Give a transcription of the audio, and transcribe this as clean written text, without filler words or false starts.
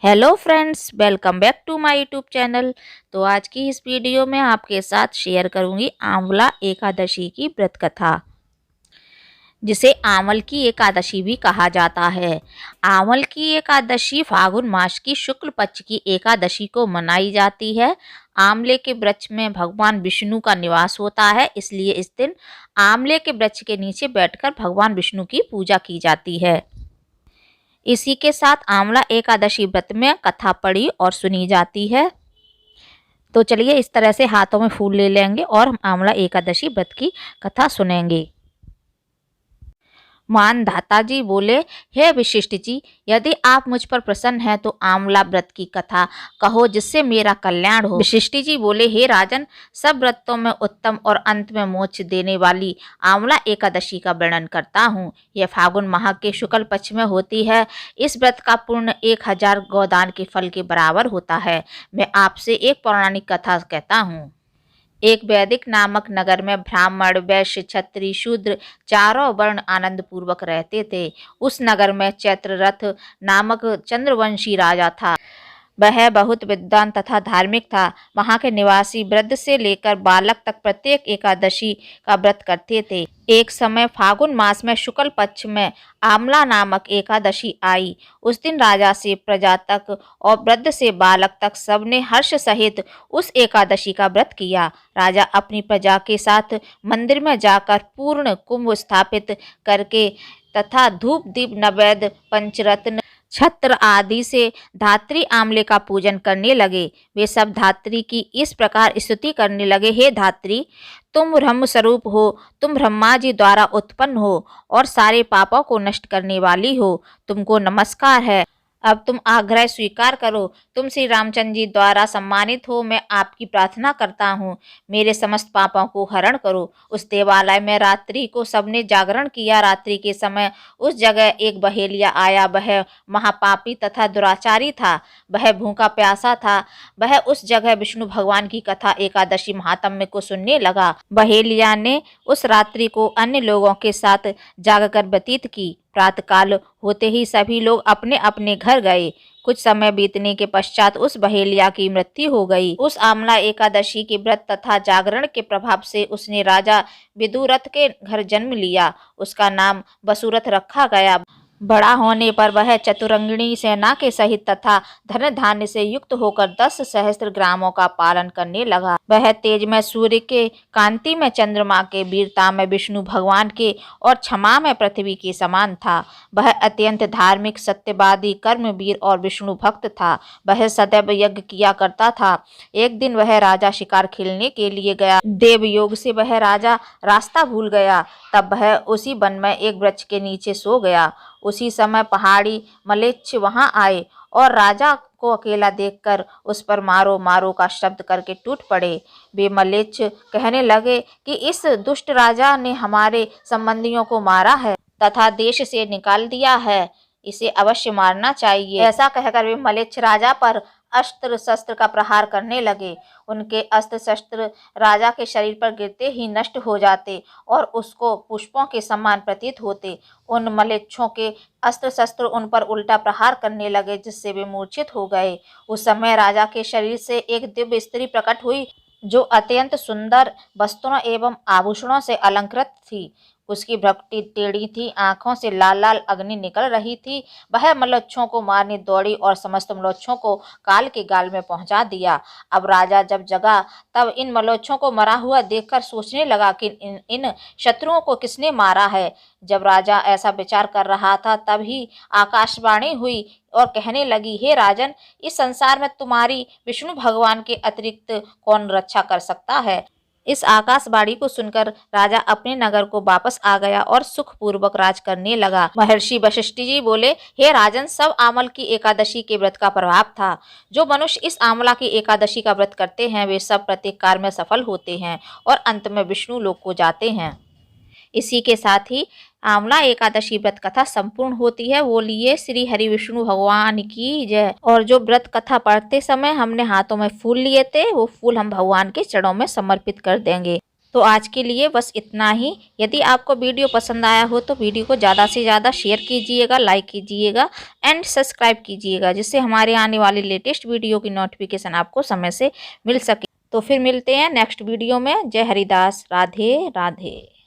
Hello friends, welcome back to my YouTube channel. तो आज की इस वीडियो में आपके साथ शेयर करूंगी आंवला एकादशी की व्रत कथा, जिसे आंवल की एकादशी भी कहा जाता है। आंवल की एकादशी फागुन मास की शुक्ल पक्ष की एकादशी को मनाई जाती है। आंवले के वृक्ष में भगवान विष्णु का निवास होता है, इसलिए इस दिन आंवले के वृक्ष के नीचे बैठकर भगवान विष्णु की पूजा की जाती है। इसी के साथ आंवला एकादशी व्रत में कथा पढ़ी और सुनी जाती है। तो चलिए इस तरह से हाथों में फूल ले लेंगे और हम आंवला एकादशी व्रत की कथा सुनेंगे। मानधाता जी बोले, हे विशिष्ट जी, यदि आप मुझ पर प्रसन्न हैं तो आंवला व्रत की कथा कहो जिससे मेरा कल्याण हो। विशिष्ट जी बोले, हे राजन, सब व्रतों में उत्तम और अंत में मोक्ष देने वाली आंवला एकादशी का वर्णन करता हूँ। यह फागुन माह के शुक्ल पक्ष में होती है। इस व्रत का पूर्ण 1000 गोदान के फल के बराबर होता है। मैं आपसे एक पौराणिक कथा कहता हूँ। एक वैदिक नामक नगर में ब्राह्मण, वैश्य, क्षत्रिय, शूद्र चारों वर्ण आनंद पूर्वक रहते थे। उस नगर में चैत्ररथ नामक चंद्रवंशी राजा था। वह बहुत विद्वान तथा धार्मिक था। वहां के निवासी वृद्ध से लेकर बालक तक प्रत्येक एकादशी का व्रत करते थे। एक समय फागुन मास में शुक्ल पक्ष में आमला नामक एकादशी आई। उस दिन राजा से प्रजा तक और वृद्ध से बालक तक सबने हर्ष सहित उस एकादशी का व्रत किया। राजा अपनी प्रजा के साथ मंदिर में जाकर पूर्ण कुंभ स्थापित करके तथा धूप दीप नैवेद्य पंचरत्न छत्र आदि से धात्री आंवले का पूजन करने लगे। वे सब धात्री की इस प्रकार स्तुति करने लगे, हे धात्री, तुम ब्रह्म स्वरूप हो, तुम ब्रह्मा जी द्वारा उत्पन्न हो और सारे पापों को नष्ट करने वाली हो। तुमको नमस्कार है। अब तुम आग्रह स्वीकार करो। तुम श्री रामचंद्र जी द्वारा सम्मानित हो। मैं आपकी प्रार्थना करता हूँ, मेरे समस्त पापों को हरण करो। उस देवालय में रात्रि को सबने जागरण किया। रात्रि के समय उस जगह एक बहेलिया आया। वह महापापी तथा दुराचारी था। वह भूखा प्यासा था। वह उस जगह विष्णु भगवान की कथा एकादशी महात्म्य को सुनने लगा। बहेलिया ने उस रात्रि को अन्य लोगों के साथ जागकर व्यतीत की। प्रातःकाल होते ही सभी लोग अपने अपने घर गए। कुछ समय बीतने के पश्चात उस बहेलिया की मृत्यु हो गई। उस आमला एकादशी के व्रत तथा जागरण के प्रभाव से उसने राजा विदुरथ के घर जन्म लिया। उसका नाम वसुरथ रखा गया। बड़ा होने पर वह चतुरंगिणी सेना के सहित तथा धन धान्य से युक्त होकर 10 सहस्त्र ग्रामों का पालन करने लगा। वह तेज में सूर्य के, कांति में चंद्रमा के, वीरता में विष्णु भगवान के और क्षमा में पृथ्वी के समान था। वह अत्यंत धार्मिक, सत्यवादी, कर्मवीर और विष्णु भक्त था। वह सदैव यज्ञ किया करता था। एक दिन वह राजा शिकार खेलने के लिए गया। देवयोग से वह राजा रास्ता भूल गया। तब वह उसी वन में एक वृक्ष के नीचे सो गया। उसी समय पहाड़ी मलेच्छ वहां आए और राजा को अकेला देखकर उस पर मारो मारो का शब्द करके टूट पड़े। वे मलेच्छ कहने लगे कि इस दुष्ट राजा ने हमारे संबंधियों को मारा है तथा देश से निकाल दिया है, इसे अवश्य मारना चाहिए। ऐसा कहकर वे मलेच्छ राजा पर अस्त्र शस्त्र का प्रहार करने लगे। उनके अस्त्र शस्त्र राजा के शरीर पर गिरते ही नष्ट हो जाते और उसको पुष्पों के समान प्रतीत होते। उन मलेच्छों के अस्त्र शस्त्र उन पर उल्टा प्रहार करने लगे, जिससे वे मूर्छित हो गए। उस समय राजा के शरीर से एक दिव्य स्त्री प्रकट हुई, जो अत्यंत सुंदर वस्त्रों एवं आभूषणों से अलंकृत थी। उसकी भ्रुकुटी टेढ़ी थी, आंखों से लाल लाल अग्नि निकल रही थी। वह मल्लोच्छों को मारने दौड़ी और समस्त मल्लोच्छों को काल के गाल में पहुंचा दिया। अब राजा जब जगा तब इन मल्लोच्छों को मरा हुआ देखकर सोचने लगा कि इन शत्रुओं को किसने मारा है। जब राजा ऐसा विचार कर रहा था तभी आकाशवाणी हुई और कहने लगी, हे राजन, इस संसार में तुम्हारी विष्णु भगवान के अतिरिक्त कौन रक्षा कर सकता है। इस आकाशवाणी को सुनकर राजा अपने नगर को वापस आ गया और सुखपूर्वक राज करने लगा। महर्षि वशिष्ठ जी बोले, हे राजन, सब आमल की एकादशी के व्रत का प्रभाव था। जो मनुष्य इस आमला की एकादशी का व्रत करते हैं वे सब प्रत्येक कार्य में सफल होते हैं और अंत में विष्णु लोक को जाते हैं। इसी के साथ ही आंवला एकादशी व्रत कथा संपूर्ण होती है। बोलिए श्री हरि विष्णु भगवान की जय। और जो व्रत कथा पढ़ते समय हमने हाथों में फूल लिए थे, वो फूल हम भगवान के चरणों में समर्पित कर देंगे। तो आज के लिए बस इतना ही। यदि आपको वीडियो पसंद आया हो तो वीडियो को ज़्यादा से ज़्यादा शेयर कीजिएगा, लाइक कीजिएगा एंड सब्सक्राइब कीजिएगा, जिससे हमारे आने वाली लेटेस्ट वीडियो की नोटिफिकेशन आपको समय से मिल सके। तो फिर मिलते हैं नेक्स्ट वीडियो में। जय हरिदास। राधे राधे।